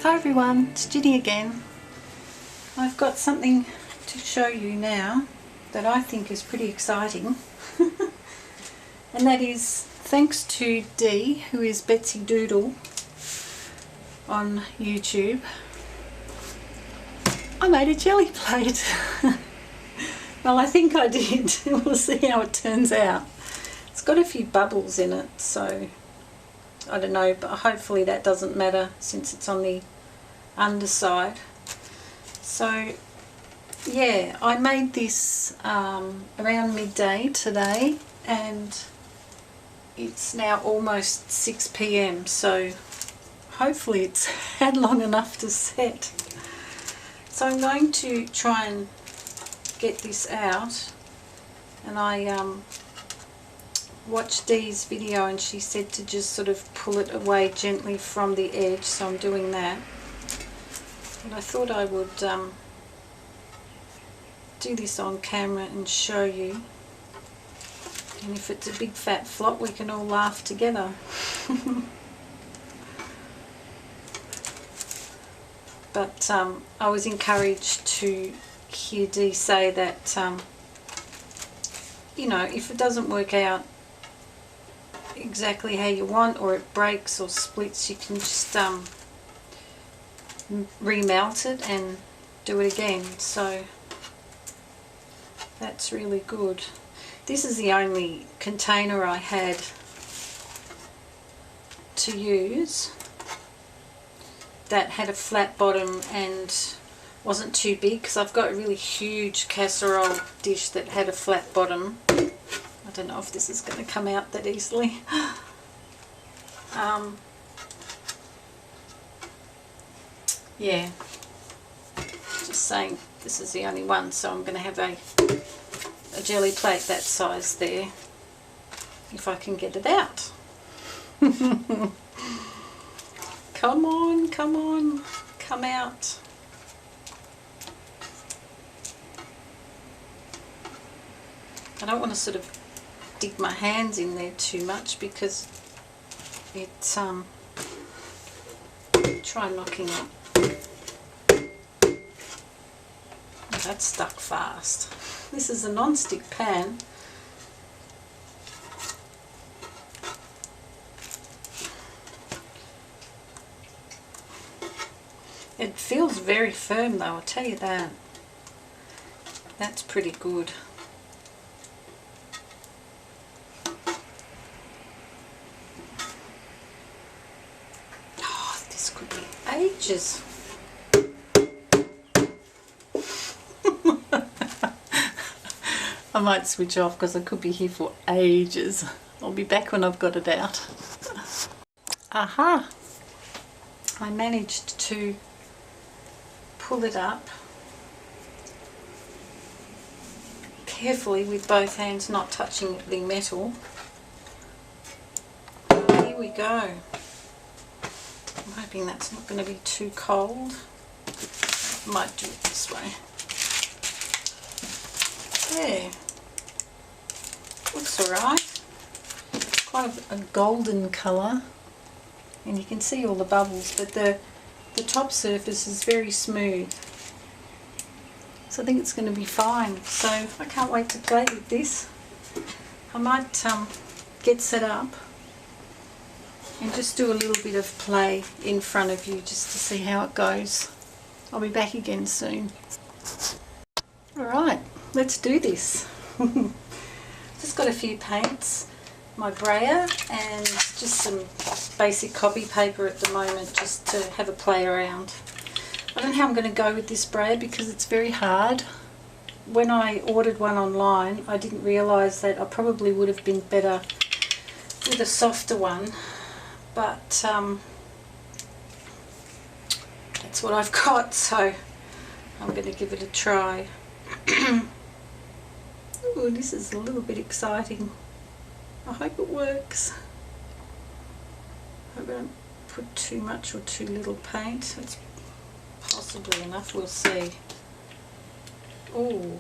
Hi everyone, it's Ginny again. I've got something to show you now that I think is pretty exciting and that is thanks to Dee, who is Betsy Doodle on YouTube. I made a jelly plate. Well, I think I did. We'll see how it turns out. It's got a few bubbles in it, so I don't know, but hopefully that doesn't matter since it's on the underside. So yeah, I made this around midday today and it's now almost 6 p.m, so hopefully it's had long enough to set. So I'm going to try and get this out, and I watched Dee's video and she said to just sort of pull it away gently from the edge, so I'm doing that. And I thought I would do this on camera and show you, and if it's a big fat flop we can all laugh together. But I was encouraged to hear Dee say that you know, if it doesn't work out exactly how you want, or it breaks or splits, you can just remelt it and do it again. So that's really good. This is the only container I had to use that had a flat bottom and wasn't too big, because I've got a really huge casserole dish that had a flat bottom. I don't know if this is going to come out that easily. Yeah, just saying, this is the only one, so I'm going to have a jelly plate that size there, if I can get it out. Come on, come on, come out. I don't want to sort of dig my hands in there too much because it's try knocking it. Oh, that's stuck fast. This is a non-stick pan. It feels very firm though, I'll tell you that. That's pretty good. Oh, this could be ages. I might switch off because I could be here for ages. I'll be back when I've got it out. Aha! I managed to pull it up carefully with both hands, not touching the metal. Here we go. I'm hoping that's not going to be too cold. Might do it this way. There. Looks alright. Quite a golden colour, and you can see all the bubbles, but the top surface is very smooth, so I think it's going to be fine. So I can't wait to play with this. I might get set up and just do a little bit of play in front of you just to see how it goes. I'll be back again soon. Alright, let's do this. Just got a few paints, my brayer, and just some basic copy paper at the moment, just to have a play around. I don't know how I'm going to go with this brayer because it's very hard. When I ordered one online, I didn't realise that I probably would have been better with a softer one, but that's what I've got, so I'm going to give it a try. Ooh, this is a little bit exciting. I hope it works. I hope I don't put too much or too little paint. It's possibly enough, we'll see. Oh,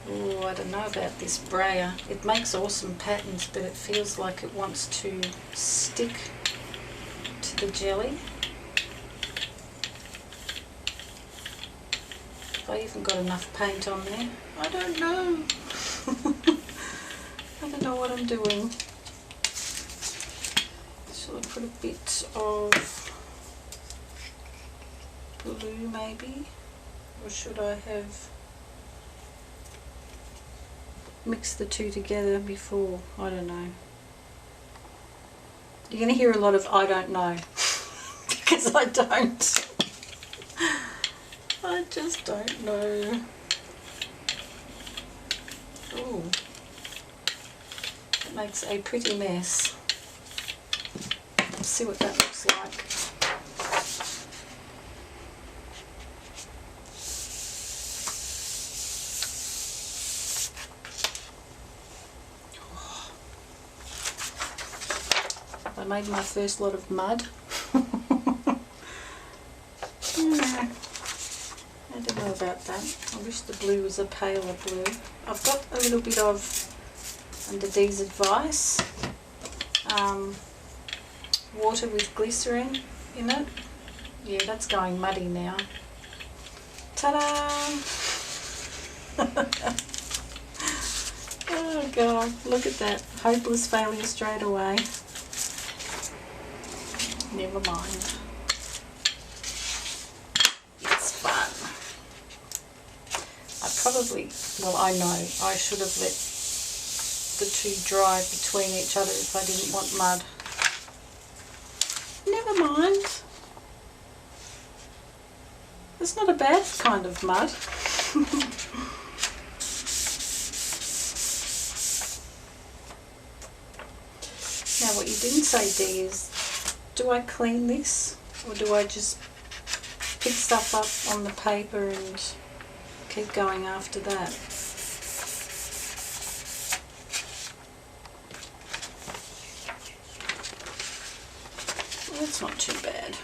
I don't know about this brayer. It makes awesome patterns, but it feels like it wants to stick to the jelly. Have I even got enough paint on there? I don't know. I don't know what I'm doing. Shall I put a bit of blue maybe? Or should I have mixed the two together before? I don't know. You're going to hear a lot of I don't know because I don't. I just don't know. Ooh, that makes a pretty mess. Let's see what that looks like. I made my first lot of mud. Yeah, I don't know about that. I wish the blue was a paler blue. I've got a little bit of, under Dee's advice, water with glycerin in it. Yeah, that's going muddy now. Ta-da! Oh God, look at that. Hopeless failure straight away. Never mind. It's fun. I know I should have let the two dry between each other if I didn't want mud. Never mind. It's not a bad kind of mud. Now what you didn't say, Dee, is do I clean this or do I just pick stuff up on the paper and keep going after that? Well, that's not too bad.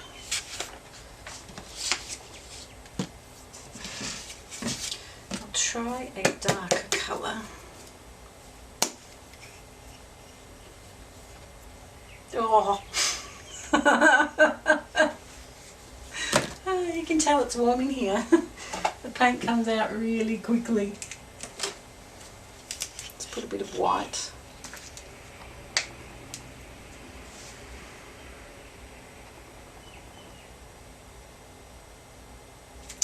I'll try a darker colour. Oh. You can tell it's warm in here. The paint comes out really quickly. Let's put a bit of white.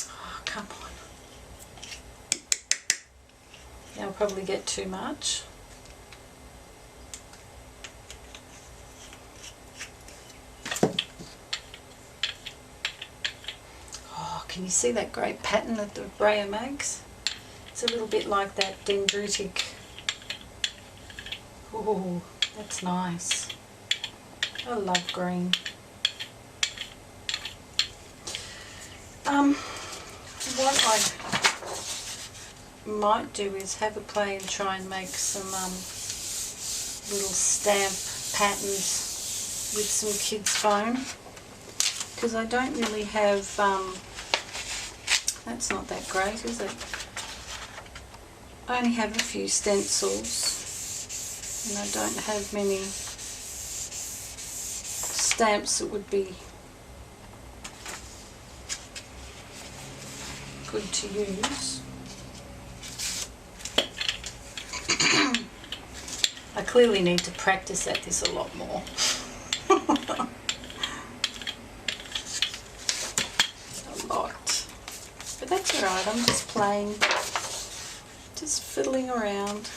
Oh, come on. Yeah, I'll probably get too much. Can you see that great pattern that the brayer makes? It's a little bit like that dendritic. Oh, that's nice. I love green. What I might do is have a play and try and make some little stamp patterns with some kids' foam, because I don't really have that's not that great, is it? I only have a few stencils and I don't have many stamps that would be good to use. I clearly need to practice at this a lot more. But that's alright, I'm just playing, just fiddling around.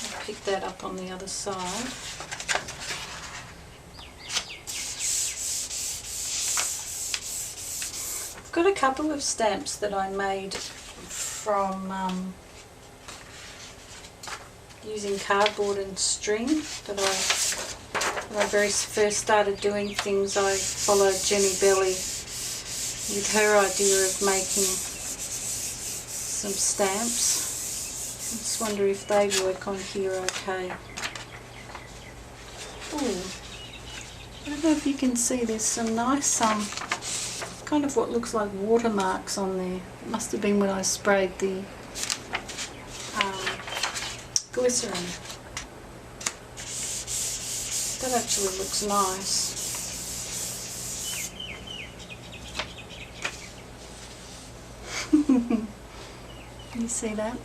I'll pick that up on the other side. I've got a couple of stamps that I made from using cardboard and string that when I very first started doing things. I followed Jenny Belly with her idea of making some stamps. I just wonder if they work on here okay. Ooh, I don't know if you can see, there's some nice kind of what looks like watermarks on there. It must have been when I sprayed the glycerin. That actually looks nice. You see that?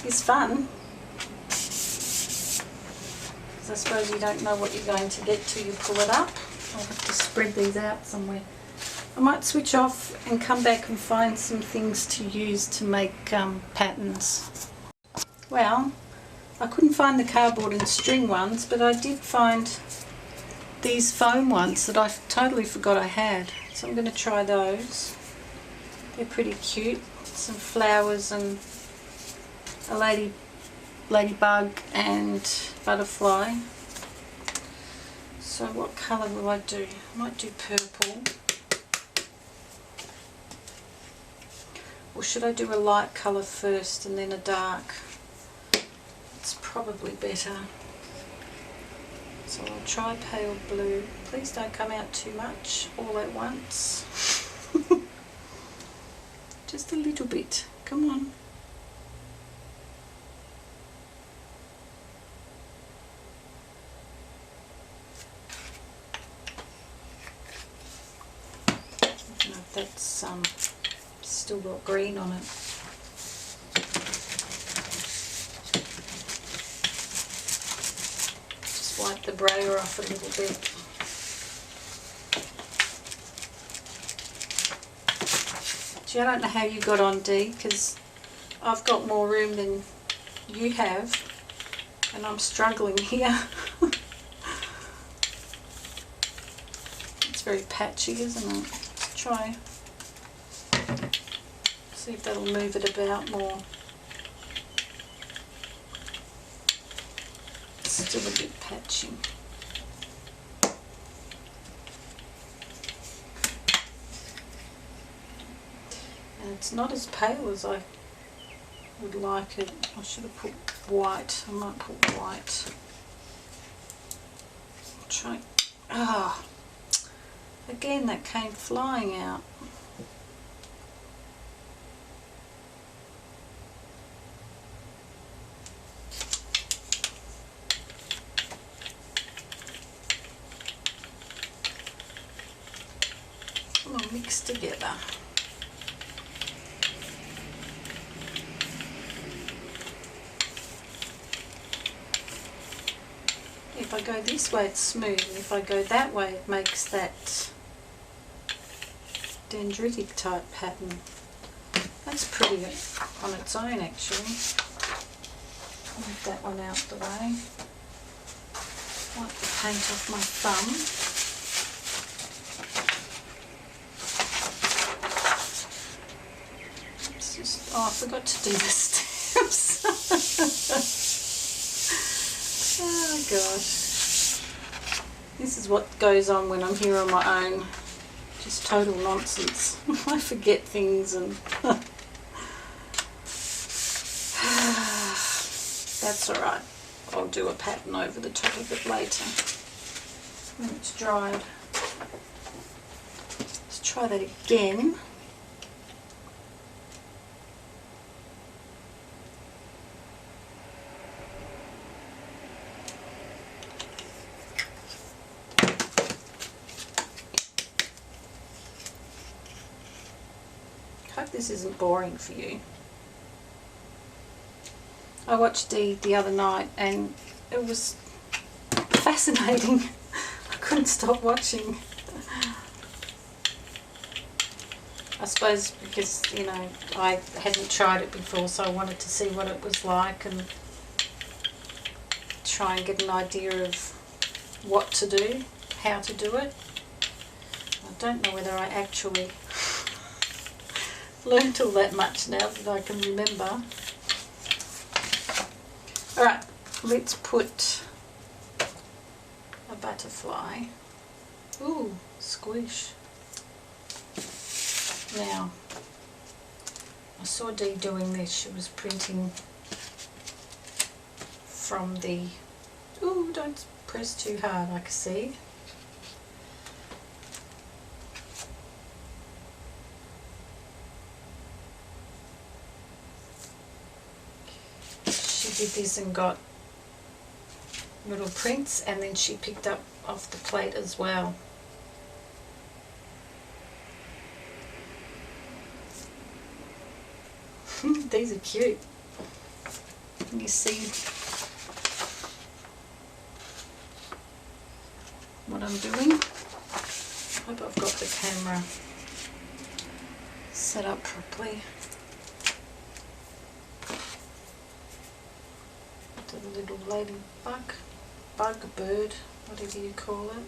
It's fun. Because I suppose you don't know what you're going to get till you pull it up. I'll have to spread these out somewhere. I might switch off and come back and find some things to use to make patterns. Well, I couldn't find the cardboard and string ones, but I did find these foam ones that I totally forgot I had. So I'm going to try those. They're pretty cute. Some flowers and a ladybug and butterfly. So what colour will I do? I might do purple. Or should I do a light colour first and then a dark? It's probably better. So I'll try pale blue. Please don't come out too much all at once. Just a little bit. Come on. I don't know if that's still got green on it. Just wipe the brayer off a little bit. Gee, I don't know how you got on, Dee, because I've got more room than you have and I'm struggling here. It's very patchy, isn't it? Let's try. See if that'll move it about more. It's still a bit patchy. And it's not as pale as I would like it. I should have put white. I might put white. I'll try. Ah, again that came flying out. All mixed together. If I go this way it's smooth, and if I go that way it makes that dendritic type pattern. That's pretty on its own actually. Move that one out the way. Wipe the paint off my thumb. Oh, I forgot to do the stems. Oh gosh. This is what goes on when I'm here on my own. Just total nonsense. I forget things and that's alright. I'll do a pattern over the top of it later when it's dried. Let's try that again. Hope this isn't boring for you. I watched Dee the other night and it was fascinating. I couldn't stop watching. I suppose because, you know, I hadn't tried it before, so I wanted to see what it was like and try and get an idea of what to do, how to do it. I don't know whether I actually learned all that much now that I can remember. Alright, let's put a butterfly. Ooh, squish. Now, I saw Dee doing this. She was printing from the... Ooh, don't press too hard, I can see. did this and got little prints, and then she picked up off the plate as well. These are cute. Can you see what I'm doing? I hope I've got the camera set up properly. The little ladybug, bird, whatever you call it.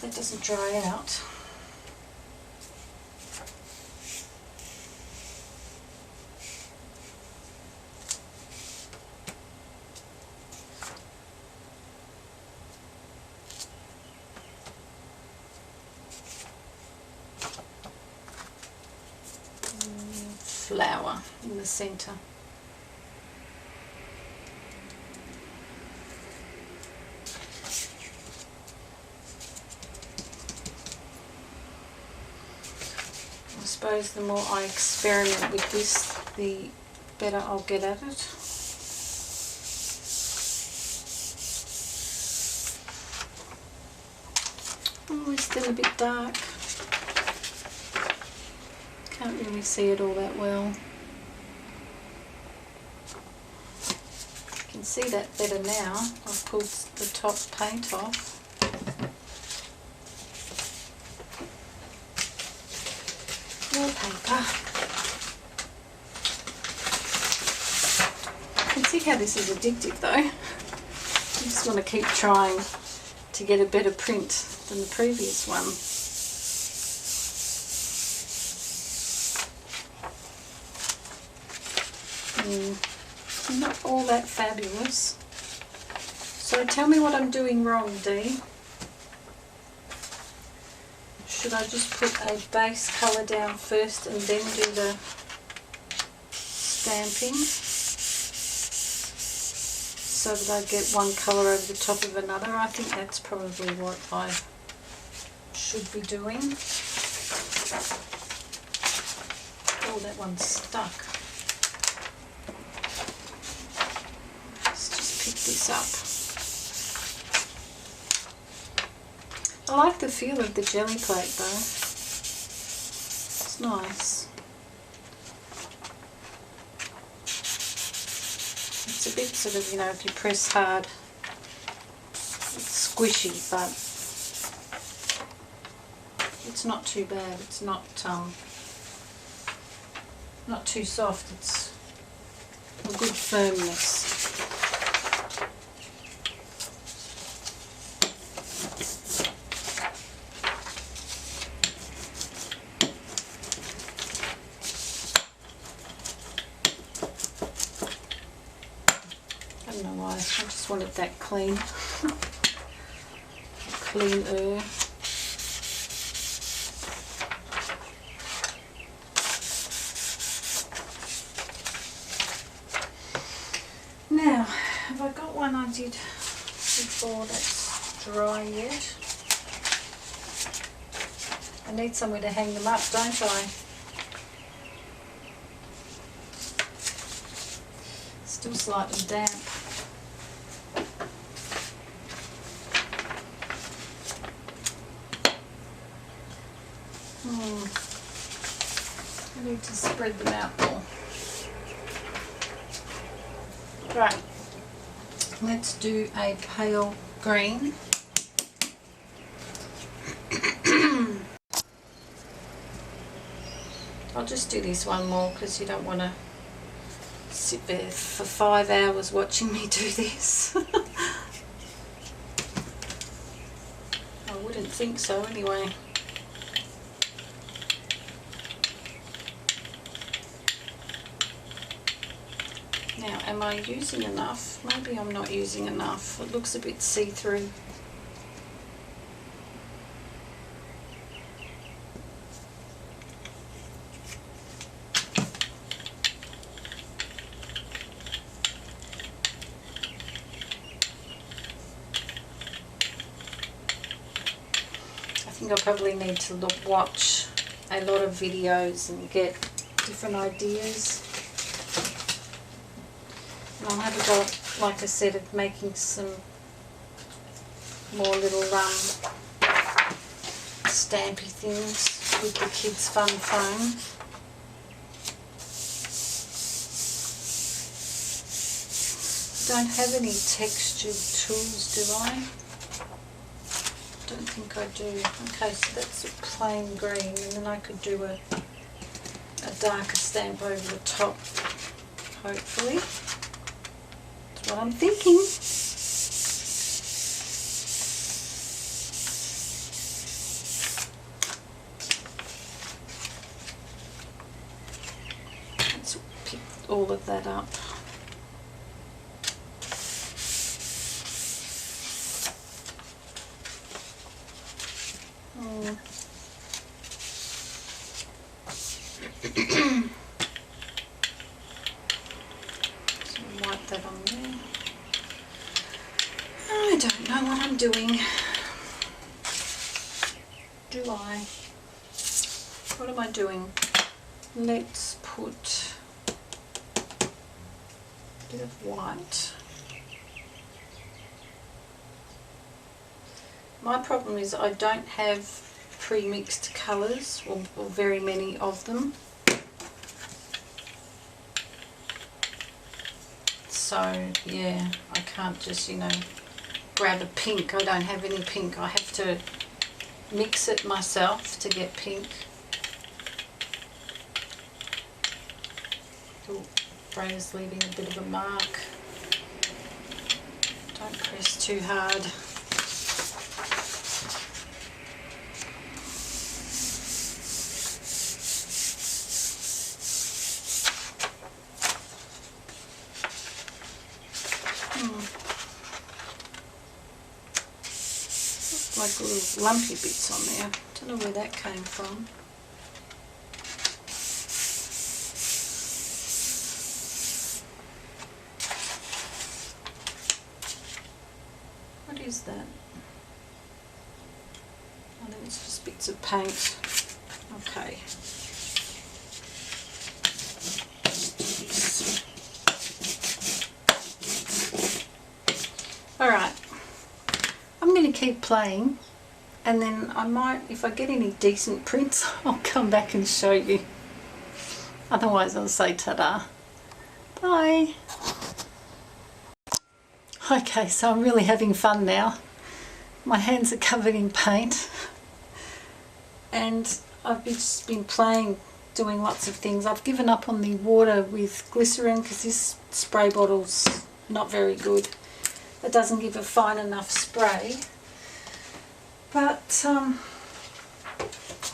That doesn't dry out. Flower in the centre. I suppose the more I experiment with this, the better I'll get at it. Oh, it's still a bit dark. Can't really see it all that well. You can see that better now. I've pulled the top paint off. Wallpaper. You can see how this is addictive though. You just want to keep trying to get a better print than the previous one. Not all that fabulous. So tell me what I'm doing wrong, Dee. Should I just put a base colour down first and then do the stamping so that I get one colour over the top of another? I think that's probably what I should be doing. Oh, that one's stuck. This up. I like the feel of the jelly plate though. It's nice. It's a bit sort of, you know, if you press hard, it's squishy, but it's not too bad. It's not too soft. It's a good firmness. I don't know why, I just wanted that clean. Cleaner. Now, have I got one I did before that's dry yet? I need somewhere to hang them up, don't I? Still slightly damp. I need to spread them out more. Right, let's do a pale green. I'll just do this one more because you don't want to sit there for 5 hours watching me do this. I wouldn't think so anyway. Now, am I using enough? Maybe I'm not using enough. It looks a bit see-through. I think I probably need to watch a lot of videos and get different ideas. And I'll have a go, like I said, at making some more little stampy things with the kids' fun foam. Don't have any textured tools, do I? Don't think I do. Okay, so that's a plain green, and then I could do a darker stamp over the top, hopefully. That's what I'm thinking. Let's pick all of that up. Wipe that on there. I don't know what I'm doing. Do I? What am I doing? Let's put a bit of white. My problem is I don't have pre-mixed colours, or very many of them. So yeah, I can't just, grab a pink. I don't have any pink. I have to mix it myself to get pink. Oh, brain is leaving a bit of a mark. Don't press too hard. Like little lumpy bits on there. Don't know where that came from. What is that? I think it's just bits of paint. Okay. Alright. I'm going to keep playing, and then I might, if I get any decent prints, I'll come back and show you. Otherwise I'll say ta-da. Bye. Okay, so I'm really having fun now. My hands are covered in paint, and I've just been playing, doing lots of things. I've given up on the water with glycerin because this spray bottle's not very good. It doesn't give a fine enough spray. But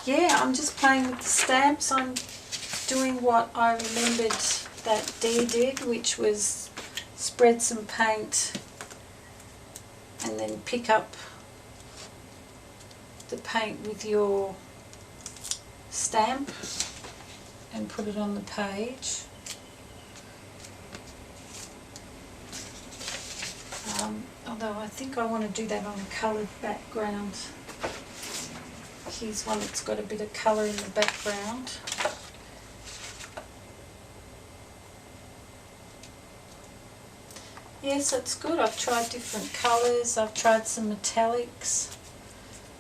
yeah, I'm just playing with the stamps. I'm doing what I remembered that Dee did, which was spread some paint and then pick up the paint with your stamp and put it on the page. Although I think I want to do that on a coloured background. Here's one that's got a bit of colour in the background. Yes, it's good. I've tried different colours. I've tried some metallics.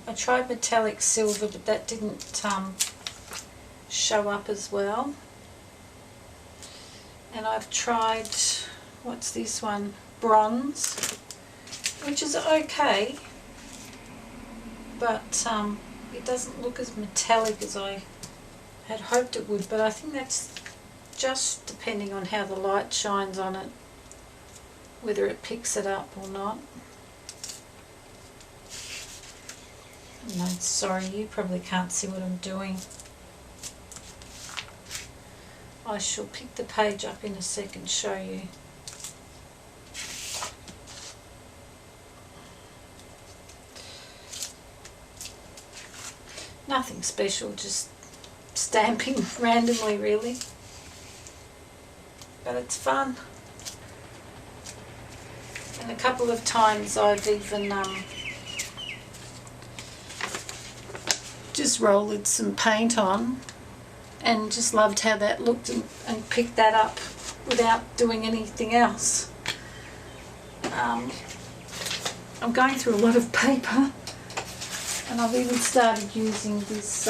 I tried metallic silver, but that didn't show up as well. And I've tried, what's this one? Bronze, which is okay, but it doesn't look as metallic as I had hoped it would, but I think that's just depending on how the light shines on it, whether it picks it up or not. No, sorry, you probably can't see what I'm doing. I shall pick the page up in a sec and show you. Nothing special, just stamping randomly really, but it's fun. And a couple of times I've even just just rolled some paint on and just loved how that looked, and picked that up without doing anything else. I'm going through a lot of paper, and I've even started using this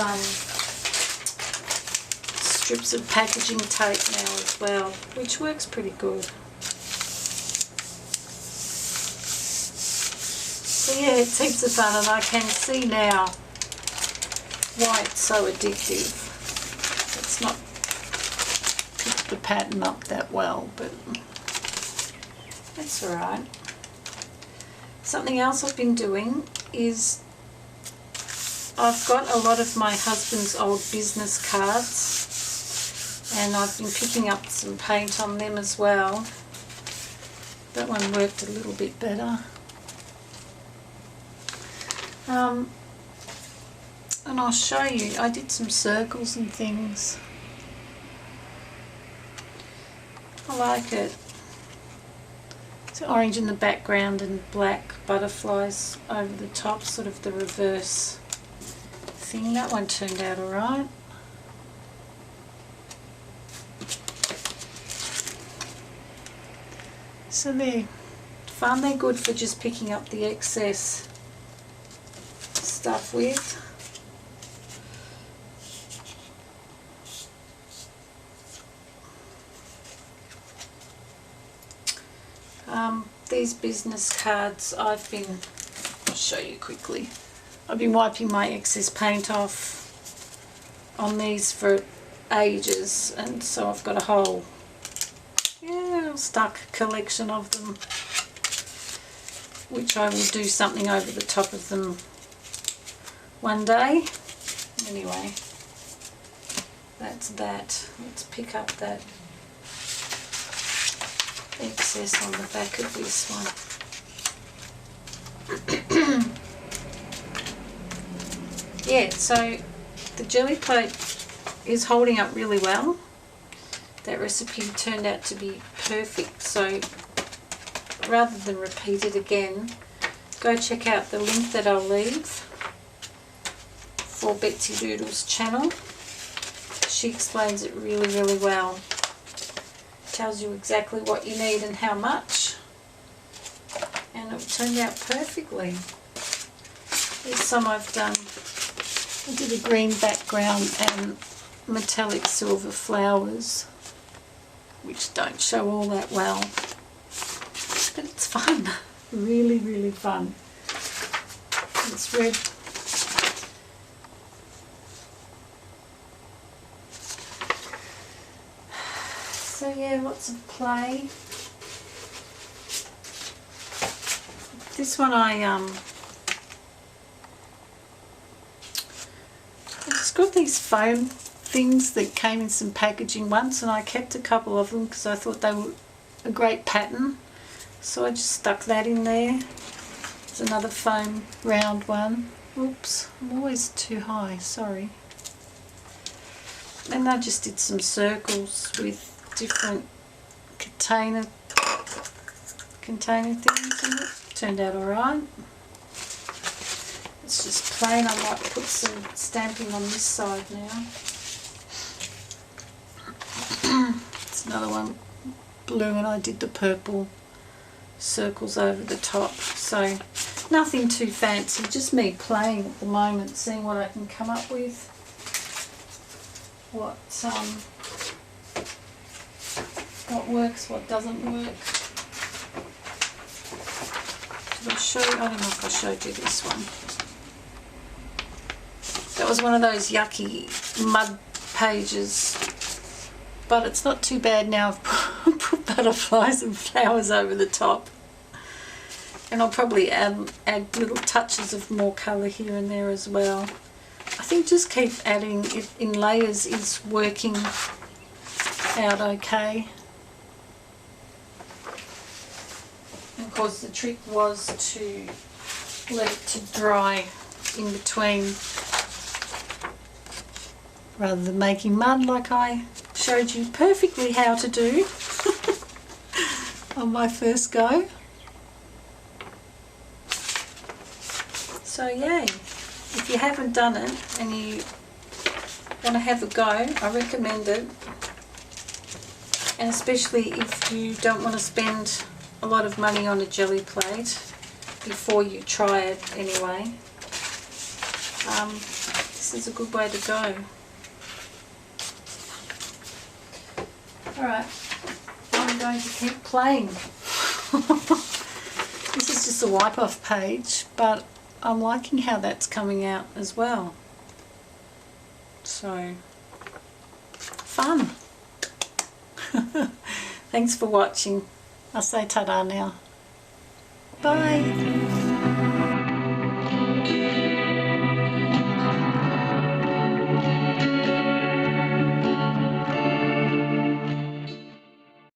strips of packaging tape now as well, which works pretty good. So yeah, it's heaps of fun, and I can see now why it's so addictive. It's not picked the pattern up that well, but that's alright. Something else I've been doing is I've got a lot of my husband's old business cards, and I've been picking up some paint on them as well. That one worked a little bit better. And I'll show you, I did some circles and things. I like it. It's orange in the background and black butterflies over the top, sort of the reverse thing. That one turned out alright. So they're fun, they're good for just picking up the excess stuff with. These business cards, I'll show you quickly. I've been wiping my excess paint off on these for ages, and so I've got a whole stuck collection of them, which I will do something over the top of them one day. Anyway, that's that. Let's pick up that excess on the back of this one. Yeah, so the jelly plate is holding up really well. That recipe turned out to be perfect, so rather than repeat it again, go check out the link that I'll leave for Betsy Doodle's channel. She explains it really, really well. Tells you exactly what you need and how much, and it turned out perfectly. Here's some I've done. I did a green background and metallic silver flowers, which don't show all that well, but it's fun. Really, really fun. It's red. So yeah, lots of play. This one it's got these foam things that came in some packaging once, and I kept a couple of them because I thought they were a great pattern. So I just stuck that in there. There's another foam round one. Oops, I'm always too high, sorry. And I just did some circles with different container things in it. Turned out alright. It's just plain. I might put some stamping on this side now. It's another one blue, and I did the purple circles over the top. So nothing too fancy, just me playing at the moment, seeing what I can come up with. What works, what doesn't work. Did I show you? I don't know if I showed you this one. That was one of those yucky mud pages, but it's not too bad now. I've put butterflies and flowers over the top, and I'll probably add little touches of more colour here and there as well. I think just keep adding it in layers is working out okay. And of course the trick was to let it to dry in between, rather than making mud like I showed you perfectly how to do on my first go. So yay. if you haven't done it and you want to have a go, I recommend it. And especially if you don't want to spend a lot of money on a jelly plate before you try it anyway. This is a good way to go. Alright, I'm going to keep playing. This is just a wipe off page, but I'm liking how that's coming out as well. So, fun. Thanks for watching. I'll say ta-da now. Bye.